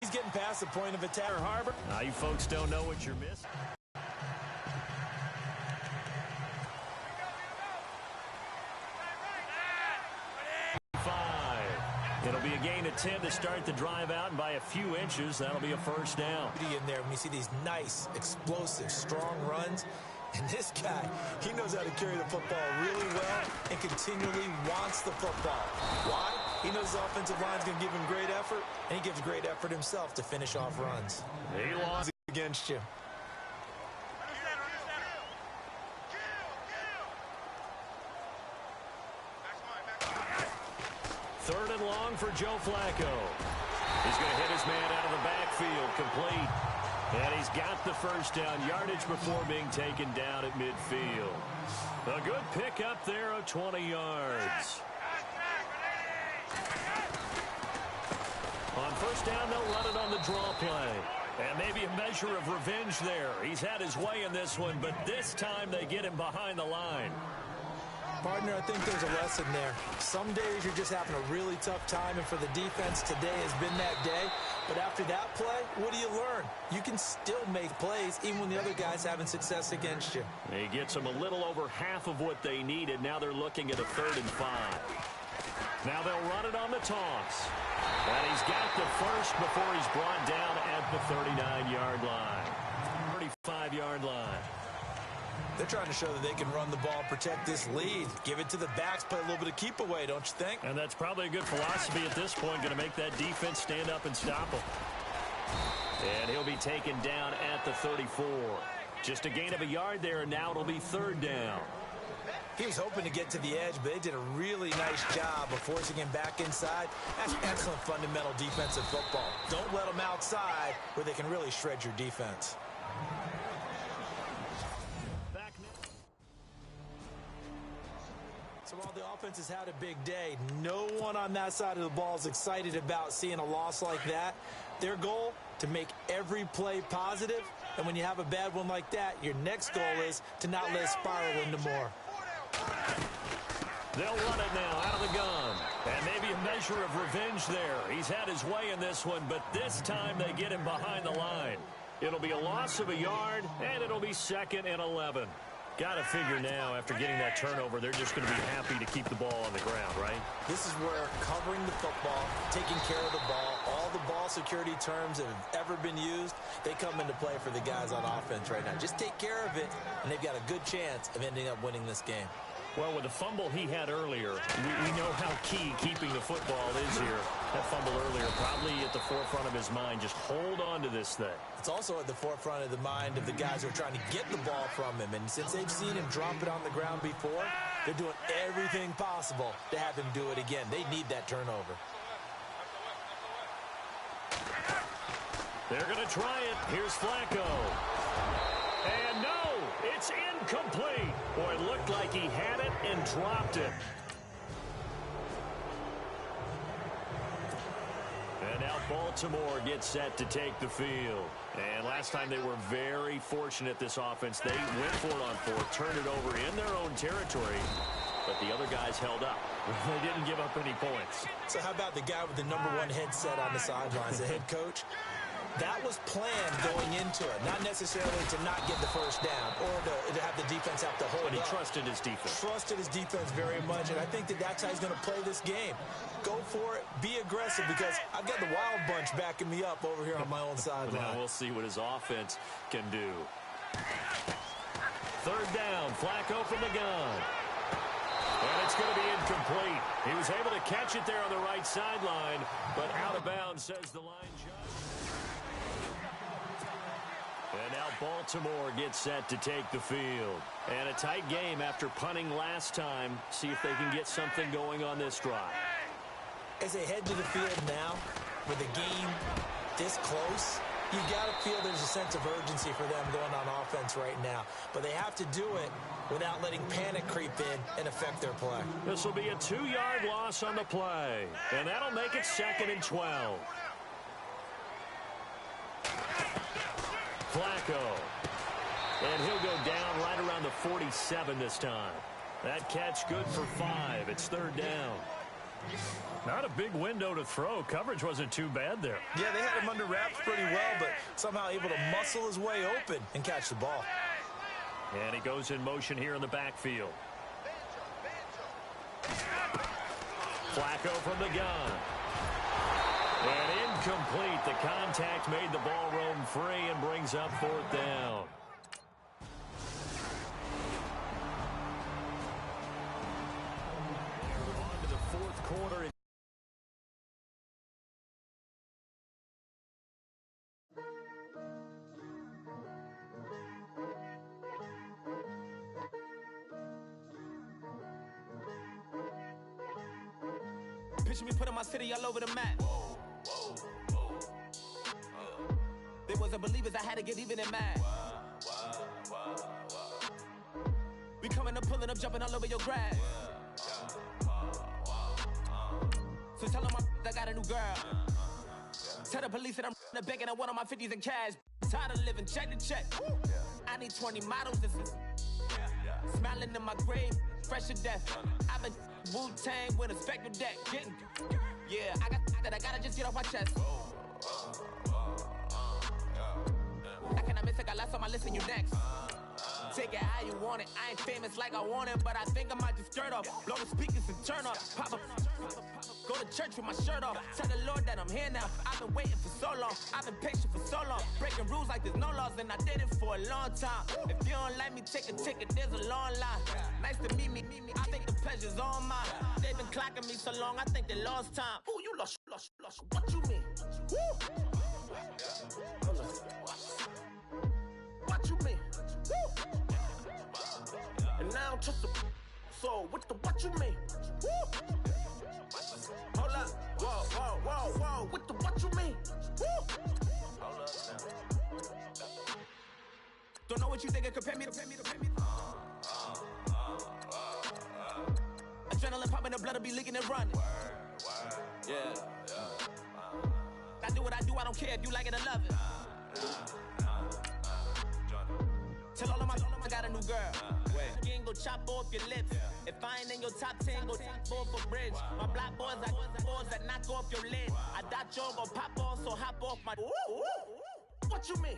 he's getting past the point of attack. Harbor. Now you folks don't know what you're missing. It'll be a gain of 10 to start the drive out, and by a few inches, that'll be a first down. In there, when you see these nice, explosive, strong runs, and this guy, he knows how to carry the football really well and continually wants the football. Why? He knows the offensive line's going to give him great effort, and he gives great effort himself to finish off runs. He lost against you. Third and long for Joe Flacco. He's going to hit his man out of the backfield, complete. And he's got the first down yardage before being taken down at midfield. A good pick up there of 20 yards. On first down, they'll run it on the draw play. And maybe a measure of revenge there. He's had his way in this one, but this time they get him behind the line. Partner, I think there's a lesson there. Some days you're just having a really tough time, and for the defense, today has been that day. But after that play, what do you learn? You can still make plays even when the other guy's having success against you. He gets them a little over half of what they needed. Now they're looking at a 3rd and 5. Now they'll run it on the toss. And he's got the first before he's brought down at the 39-yard line. 35-yard line. They're trying to show that they can run the ball, protect this lead. Give it to the backs, play a little bit of keep away, don't you think? And that's probably a good philosophy at this point, going to make that defense stand up and stop him. And he'll be taken down at the 34. Just a gain of a yard there, and now it'll be 3rd down. He was hoping to get to the edge, but they did a really nice job of forcing him back inside. That's excellent fundamental defensive football. Don't let them outside where they can really shred your defense. So while the offense has had a big day, no one on that side of the ball is excited about seeing a loss like that. Their goal, to make every play positive, and when you have a bad one like that, your next goal is to not let it spiral into more. They'll run it now out of the gun. And maybe a measure of revenge there. He's had his way in this one, but this time they get him behind the line. It'll be a loss of a yard, and it'll be 2nd and 11. Got to figure now, after getting that turnover, they're just going to be happy to keep the ball on the ground, right? This is where covering the football, taking care of the ball, all the ball security terms that have ever been used, they come into play for the guys on offense right now. Just take care of it, and they've got a good chance of ending up winning this game. Well, with the fumble he had earlier, we know how key keeping the football is here. That fumble earlier probably at the forefront of his mind. Just hold on to this thing. It's also at the forefront of the mind of the guys who are trying to get the ball from him. And since they've seen him drop it on the ground before, they're doing everything possible to have him do it again. They need that turnover. They're going to try it. Here's Flacco. And no, it's incomplete. Boy, it looked like he had it and dropped it. And now Baltimore gets set to take the field. And last time they were very fortunate, this offense. They went for it on 4th, turned it over in their own territory, but the other guys held up. They didn't give up any points. So how about the guy with the #1 headset on the sidelines, the head coach? That was planned going into it, not necessarily to not get the first down or to have the defense have to hold But he up. trusted his defense. Trusted his defense very much, and I think that's how he's going to play this game. Go for it, be aggressive, because I've got the Wild Bunch backing me up over here on my own sideline. Now we'll see what his offense can do. 3rd down, Flacco from the gun. And it's going to be incomplete. He was able to catch it there on the right sideline, but out of bounds, says the line judge. And now Baltimore gets set to take the field. And a tight game after punting last time. See if they can get something going on this drive. As they head to the field now, with the game this close, you got to feel there's a sense of urgency for them going on offense right now. But they have to do it without letting panic creep in and affect their play. This will be a 2-yard loss on the play. And that'll make it 2nd and 12. Flacco. And he'll go down right around the 47 this time. That catch good for 5. It's 3rd down. Not a big window to throw. Coverage wasn't too bad there. Yeah, they had him under wraps pretty well, but somehow able to muscle his way open and catch the ball. And he goes in motion here in the backfield. Flacco from the gun. And incomplete. The contact made the ball roam free and brings up fourth down. On to the fourth quarter. Picture me putting my city all over the map. They wasn't believers, I had to get even and mad. We coming up, pulling up, jumping all over your grass. So tell them I got a new girl. Tell the police that I'm begging, I want on my 50s in cash. Tired of living check to check. I need 20 models. This is smiling in my grave, fresh to death. I've been Wu-Tang with a spectral deck. Getting, yeah, I got that. I gotta just get off my chest. I cannot miss it. Got last on my list and you next. Take it how you want it. I ain't famous like I want it, but I think I might just stir off. Blow the speakers and turn up. Pop up. Go to church with my shirt off. Tell the Lord that I'm here now. I've been waiting for so long. I've been patient for so long. Breaking rules like there's no laws, and I did it for a long time. If you don't like me, take a ticket. There's a long line. Nice to meet me. I think the pleasure's all mine. They've been clocking me so long, I think they lost time. Ooh, you lost. What you mean? Woo! What you mean? Woo! And now I'm just a so what you mean? Woo! Hold up, whoa, what you mean? Woo! Hold up now. Don't know what you think it compare me to. Adrenaline popping, the blood will be leaking and running. Yeah. I do what I do, I don't care if you like it or love it. Tell all of my I got a new girl. You ain't go chop off your lips. If I ain't in your top 10, go top off a bridge. My black boys like boys that knock off your lid. I dot your go pop off, so hop off my. What you mean?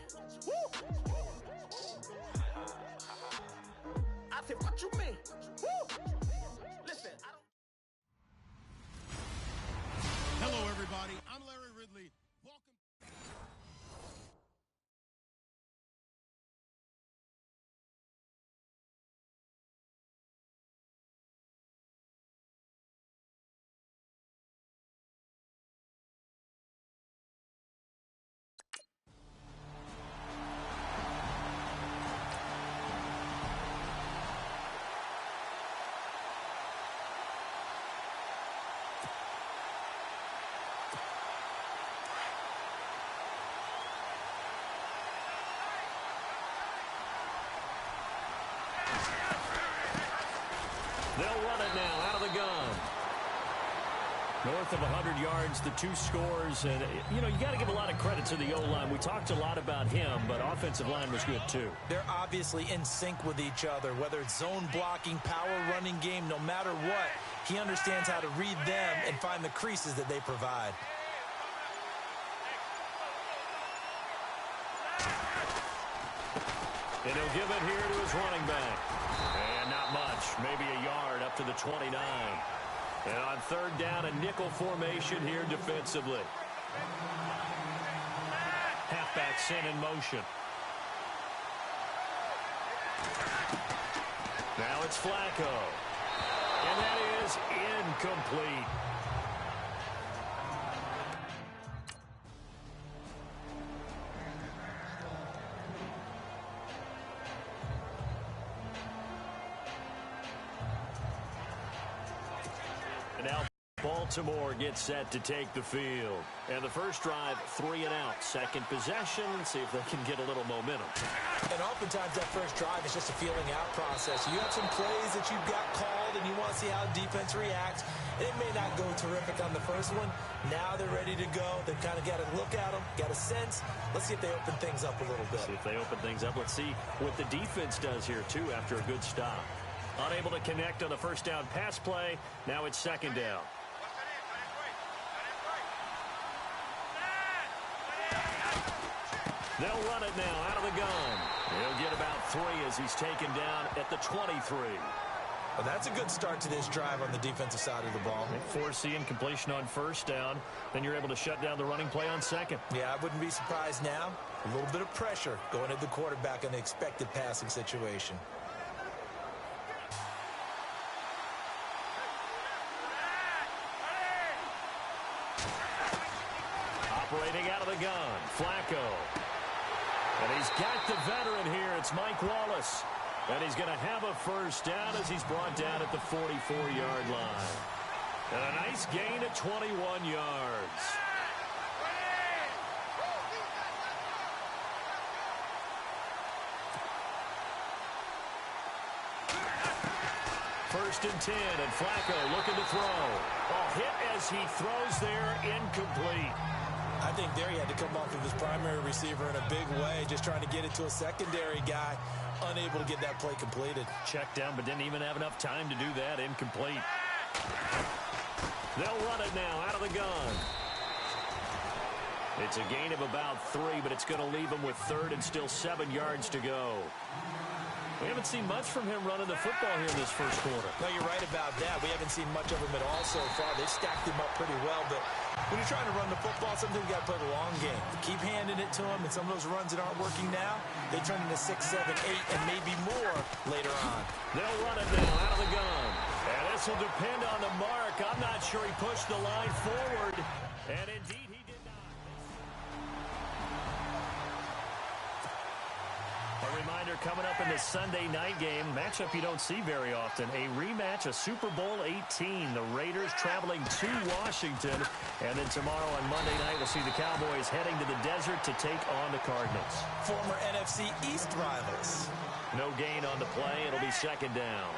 I said, what you mean? Listen, I don't. Hello, everybody. I'm Larry Ridley. Welcome. They'll run it now out of the gun. North of 100 yards, the two scores. And, you know, you got to give a lot of credit to the O-line. We talked a lot about him, but offensive line was good, too. They're obviously in sync with each other, whether it's zone blocking, power running game, no matter what. He understands how to read them and find the creases that they provide. And he'll give it here to his running back. And not much, maybe a yard up to the 29. And on third down, a nickel formation here defensively. Halfback sent in motion. Now it's Flacco. And that is incomplete. And now Baltimore gets set to take the field. And the first drive, 3 and out. Second possession, see if they can get a little momentum. And oftentimes that first drive is just a feeling out process. You have some plays that you've got called and you want to see how defense reacts. It may not go terrific on the first one. Now they're ready to go. They've kind of got to look at them, got a sense. Let's see if they open things up a little bit. See if they open things up. Let's see what the defense does here, too, after a good stop. Unable to connect on the first down pass play. Now it's second down. They'll run it now out of the gun. He'll get about 3 as he's taken down at the 23. Well, that's a good start to this drive on the defensive side of the ball. Force the incompletion on first down. Then you're able to shut down the running play on second. Yeah, I wouldn't be surprised now. A little bit of pressure going at the quarterback in the expected passing situation. Operating out of the gun, Flacco. And he's got the veteran here. It's Mike Wallace. And he's going to have a first down as he's brought down at the 44-yard line. And a nice gain of 21 yards. First and 10, and Flacco looking to throw. A hit as he throws there, incomplete. I think there he had to come off of his primary receiver in a big way, just trying to get it to a secondary guy, unable to get that play completed. Checked down, but didn't even have enough time to do that. Incomplete. They'll run it now out of the gun. It's a gain of about 3, but it's going to leave him with 3rd and still 7 yards to go. We haven't seen much from him running the football here in this first quarter. No, you're right about that. We haven't seen much of him at all so far. They've stacked him up pretty well, but when you're trying to run the football, sometimes you got to play the long game. Keep handing it to him, and some of those runs that aren't working now, they turn into 6, 7, 8, and maybe more later on. They'll run it now out of the gun. And this will depend on the mark. I'm not sure he pushed the line forward. And indeed, he did not. A reminder coming up in the Sunday night game, matchup you don't see very often, a rematch of Super Bowl 18. The Raiders traveling to Washington. And then tomorrow on Monday night, we'll see the Cowboys heading to the desert to take on the Cardinals. Former NFC East rivals. No gain on the play. It'll be second down.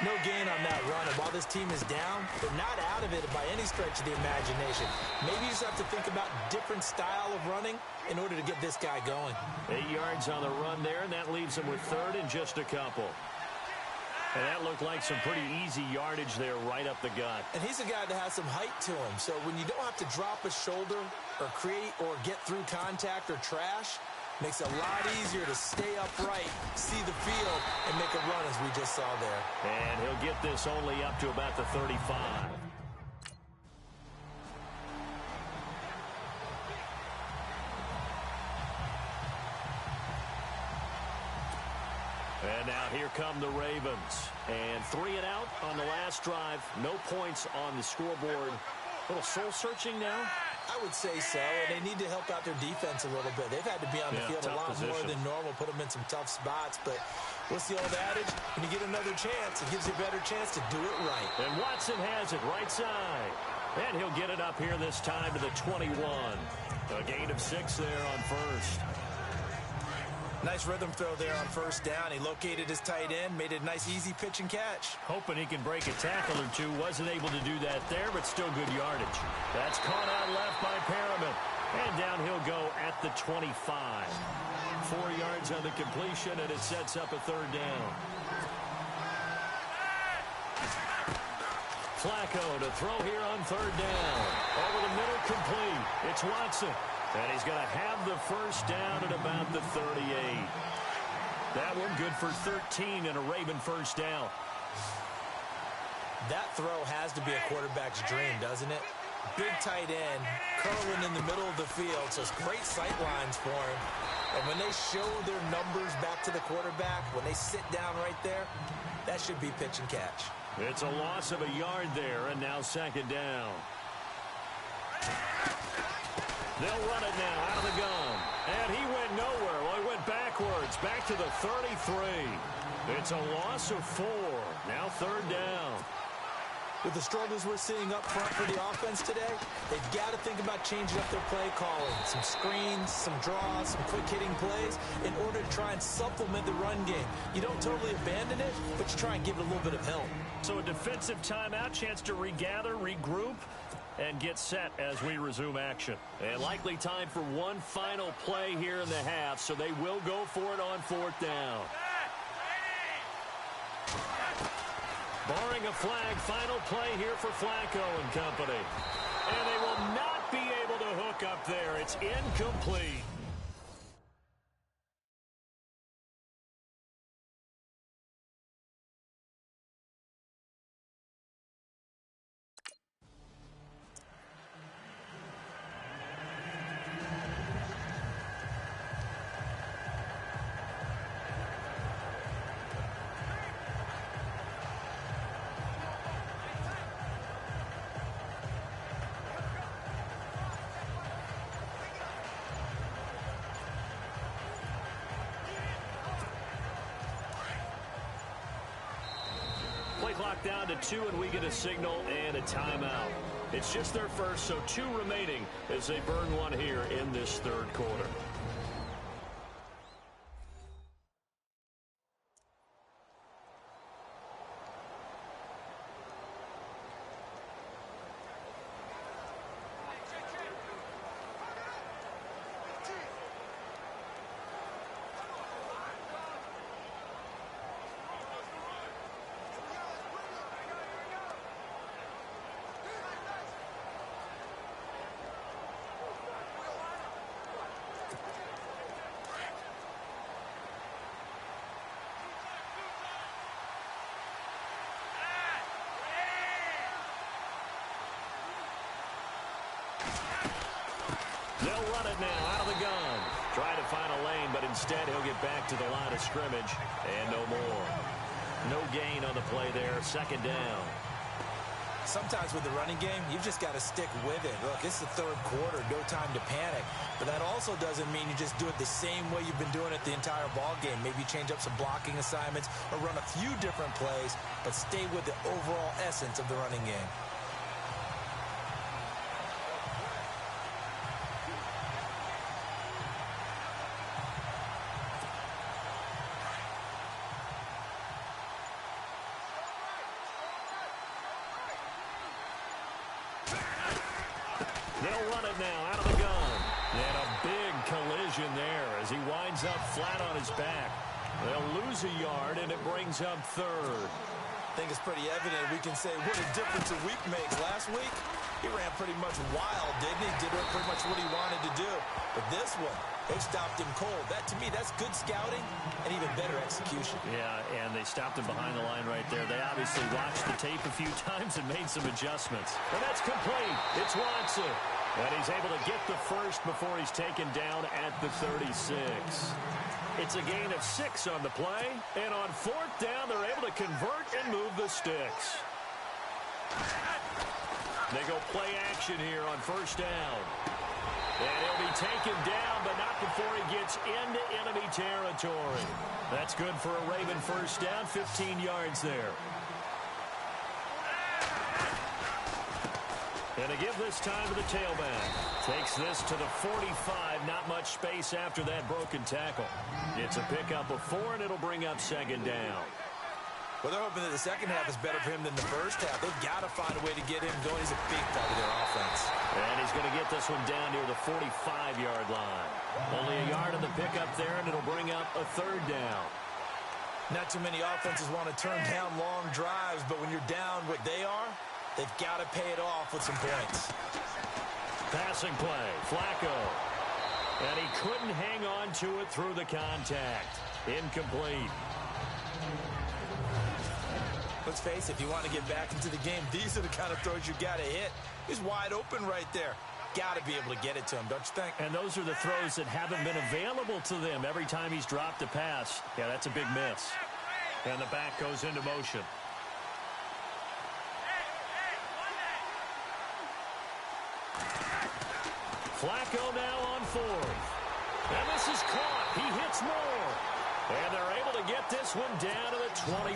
No gain on that run, and while this team is down, they're not out of it by any stretch of the imagination. Maybe you just have to think about different style of running in order to get this guy going. 8 yards on the run there, and that leaves him with 3rd and just a couple. And that looked like some pretty easy yardage there right up the gut. And he's a guy that has some height to him, so when you don't have to drop a shoulder or create or get through contact or trash, makes it a lot easier to stay upright, see the field, and make a run as we just saw there. And he'll get this only up to about the 35. And now here come the Ravens. And 3 and out on the last drive. No points on the scoreboard. A little soul-searching now. I would say so, and they need to help out their defense a little bit. They've had to be on the field a lot more than normal, put them in some tough spots. But what's the old adage? When you get another chance, it gives you a better chance to do it right. And Watson has it right side. And he'll get it up here this time to the 21. A gain of 6 there on first. Nice rhythm throw there on first down. He located his tight end, made it a nice easy pitch and catch. Hoping he can break a tackle or two. Wasn't able to do that there, but still good yardage. That's caught out left by Perriman. And down he'll go at the 25. 4 yards on the completion, and it sets up a 3rd down. Flacco to throw here on 3rd down. Over the middle, complete. It's Watson. And he's going to have the first down at about the 38. That one good for 13 and a Raven first down. That throw has to be a quarterback's dream, doesn't it? Big tight end, curling in the middle of the field, so it's great sight lines for him. And when they show their numbers back to the quarterback, when they sit down right there, that should be pitch and catch. It's a loss of a yard there, and now second down. They'll run it now out of the gun. And he went nowhere. Well, he went backwards, back to the 33. It's a loss of 4. Now 3rd down. With the struggles we're seeing up front for the offense today, they've got to think about changing up their play calling. Some screens, some draws, some quick-hitting plays in order to try and supplement the run game. You don't totally abandon it, but you try and give it a little bit of help. So a defensive timeout, chance to regather, regroup, and get set as we resume action. And likely time for one final play here in the half, so they will go for it on 4th down. Barring a flag, final play here for Flacco and company. And they will not be able to hook up there. It's incomplete. Play clock down to 2, and we get a signal and a timeout. It's just their first, so 2 remaining as they burn one here in this third quarter. They'll run it now out of the gun. Trying to find a lane, but instead he'll get back to the line of scrimmage. And no more. No gain on the play there. Second down. Sometimes with the running game, you've just got to stick with it. Look, it's the third quarter. No time to panic. But that also doesn't mean you just do it the same way you've been doing it the entire ball game. Maybe change up some blocking assignments or run a few different plays, but stay with the overall essence of the running game. They'll run it now out of the gun. And a big collision there as he winds up flat on his back. They'll lose a yard, and it brings up third. I think it's pretty evident we can say what a difference a week makes. Last week, he ran pretty much wild, didn't he? Did pretty much what he wanted to do. But this one, they stopped him cold. That, to me, that's good scouting and even better execution. Yeah, and they stopped him behind the line right there. They obviously watched the tape a few times and made some adjustments. And that's complete. It's Watson. And he's able to get the first before he's taken down at the 36. It's a gain of 6 on the play. And on fourth down, they're able to convert and move the sticks. They go play action here on first down. And he'll be taken down, but not before he gets into enemy territory. That's good for a Raven first down, 15 yards there. And to give this time to the tailback. Takes this to the 45. Not much space after that broken tackle. It's a pickup of 4, and it'll bring up second down. Well, they're hoping that the second half is better for him than the first half. They've got to find a way to get him going. He's a big part of their offense. And he's going to get this one down near the 45-yard line. Only a yard on the pickup there, and it'll bring up a third down. Not too many offenses want to turn down long drives, but when you're down what they are, they've got to pay it off with some points. Passing play, Flacco. And he couldn't hang on to it through the contact. Incomplete. Let's face it, if you want to get back into the game, these are the kind of throws you got to hit. He's wide open right there. Got to be able to get it to him, don't you think? And those are the throws that haven't been available to them every time he's dropped a pass. Yeah, that's a big miss. And the back goes into motion. Flacco now on fourth. And this is caught. He hits more. And they're able to get this one down to the 25.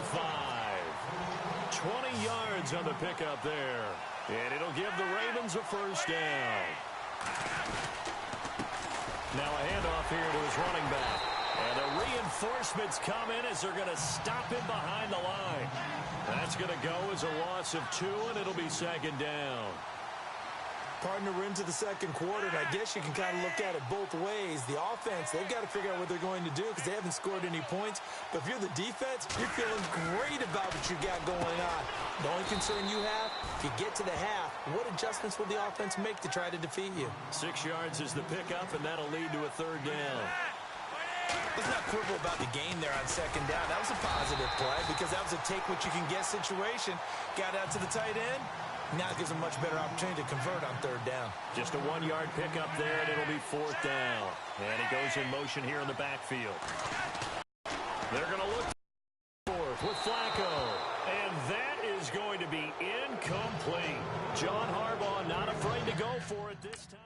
20 yards on the pickup there. And it'll give the Ravens a first down. Now a handoff here to his running back. And the reinforcements come in as they're going to stop him behind the line. That's going to go as a loss of 2, and it'll be second down. Partner, we're into the second quarter, and I guess you can kind of look at it both ways. The offense, they've got to figure out what they're going to do because they haven't scored any points. But if you're the defense, you're feeling great about what you got going on. The only concern you have, if you get to the half, What adjustments will the offense make to try to defeat you? 6 yards is the pickup, and that'll lead to a 3rd down. Let's not quibble about the game there on 2nd down. That was a positive play because that was a take-what-you-can-get situation. Got out to the tight end. Now it gives them much better opportunity to convert on 3rd down. Just a 1-yard pickup there, and it'll be 4th down. And he goes in motion here in the backfield. They're going to look forth with Flacco. And that is going to be incomplete. John Harbaugh not afraid to go for it this time.